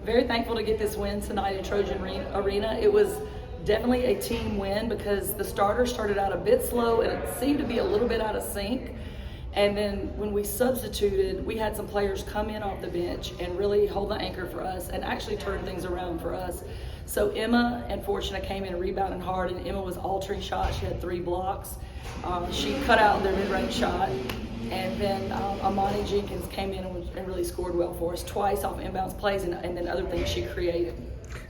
very thankful to get this win tonight in Trojan Arena. It was definitely a team win because the starters started out a bit slow and it seemed to be a little bit out of sync. And then when we substituted, we had some players come in off the bench and really hold the anchor for us and actually turn things around for us. So Emma and Fortuna came in rebounding hard, and Emma was altering shots. She had 3 blocks. She cut out their mid-range shot. And then Amani Jenkins came in and really scored well for us, twice off inbounds plays and then other things she created.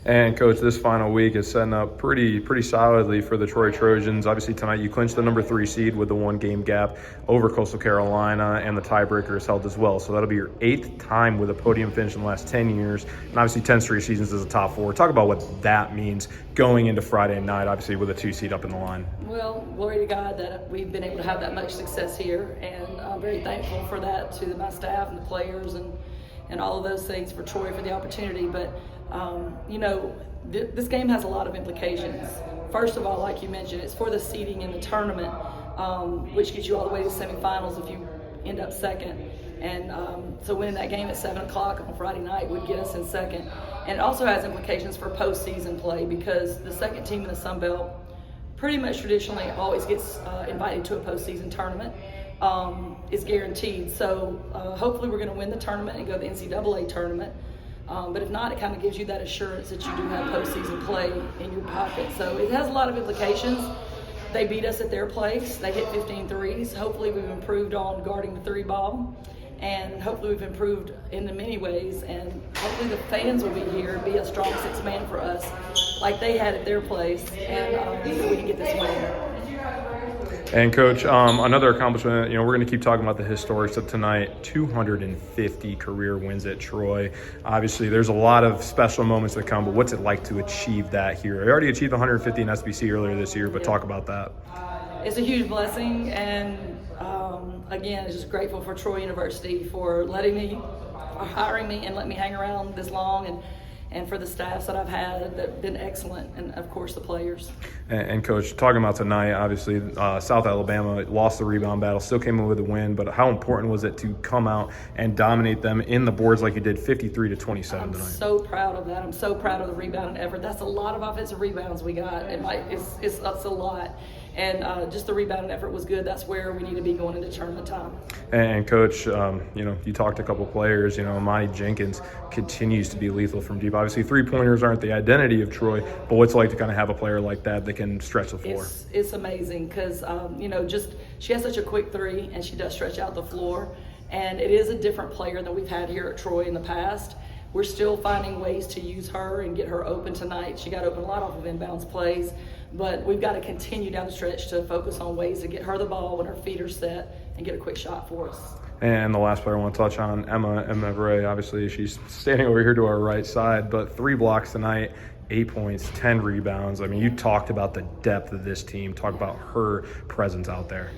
And Coach, this final week is setting up pretty solidly for the Troy Trojans. Obviously tonight you clinched the number 3 seed with the 1-game gap over Coastal Carolina, and the tiebreaker is held as well. So that'll be your 8th time with a podium finish in the last 10 years, and obviously 10 straight seasons as a top 4. Talk about what that means going into Friday night, obviously with a 2 seed up in the line. Well, glory to God that we've been able to have that much success here, and I'm very thankful for that to my staff and the players and all of those things for Troy for the opportunity. But this game has a lot of implications. First of all, like you mentioned, it's for the seeding in the tournament, which gets you all the way to semifinals if you end up second. And so winning that game at 7 o'clock on Friday night would get us in second. And it also has implications for postseason play because the second team in the Sun Belt pretty much traditionally always gets invited to a postseason tournament. Is guaranteed. So hopefully we're going to win the tournament and go to the NCAA tournament. But if not, it kind of gives you that assurance that you do have postseason play in your pocket. So it has a lot of implications. They beat us at their place. They hit 15 threes. Hopefully we've improved on guarding the 3 ball. And hopefully we've improved in many ways. And hopefully the fans will be here and be a strong 6th man for us like they had at their place. And we can get this win. And Coach, another accomplishment, we're going to keep talking about the historics of tonight, 250 career wins at Troy. Obviously, there's a lot of special moments that come, but what's it like to achieve that here? I already achieved 150 in SBC earlier this year, but talk about that. It's a huge blessing, and again, I'm just grateful for Troy University for hiring me and letting me hang around this long, and for the staffs that I've had that have been excellent, and of course the players. And Coach, talking about tonight, obviously South Alabama lost the rebound battle, still came in with a win, but how important was it to come out and dominate them in the boards like you did, 53-27 tonight? I'm so proud of that. I'm so proud of the rebounding effort. That's a lot of offensive rebounds we got. It's a lot. And just the rebounding effort was good. That's where we need to be going into tournament time. And Coach, you talked to a couple players. Amani Jenkins continues to be lethal from deep. Obviously, 3-pointers aren't the identity of Troy, but what's it like to kind of have a player like that can stretch the floor? It's amazing because, she has such a quick 3 and she does stretch out the floor. And it is a different player than we've had here at Troy in the past. We're still finding ways to use her and get her open tonight. She got open a lot off of inbounds plays, but we've got to continue down the stretch to focus on ways to get her the ball when her feet are set and get a quick shot for us. And the last player I want to touch on, Emma Bray. Obviously, she's standing over here to our right side, but 3 blocks tonight, 8 points, 10 rebounds. I mean, you talked about the depth of this team. Talk about her presence out there.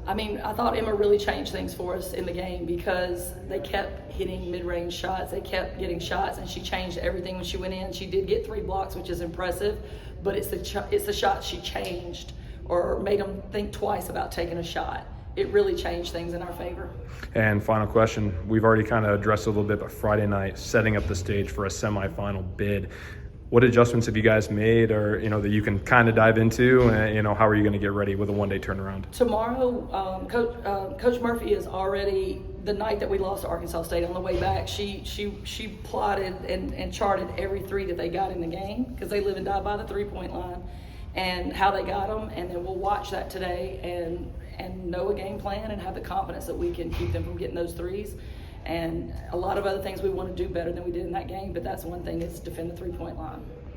I thought Emma really changed things for us in the game because they kept hitting mid-range shots. They kept getting shots, and she changed everything when she went in. She did get 3 blocks, which is impressive, but it's the shot she changed or made them think twice about taking a shot. It really changed things in our favor. And final question, we've already kind of addressed it a little bit, but Friday night, setting up the stage for a semifinal bid. What adjustments have you guys made, or that you can kind of dive into? How are you going to get ready with a 1-day turnaround? Tomorrow, Coach Murphy is already, the night that we lost to Arkansas State on the way back, she plotted and charted every 3 that they got in the game because they live and die by the 3-point line and how they got them, and then we'll watch that today and know a game plan and have the confidence that we can keep them from getting those 3s. And a lot of other things we want to do better than we did in that game, but that's one thing is defend the 3-point line.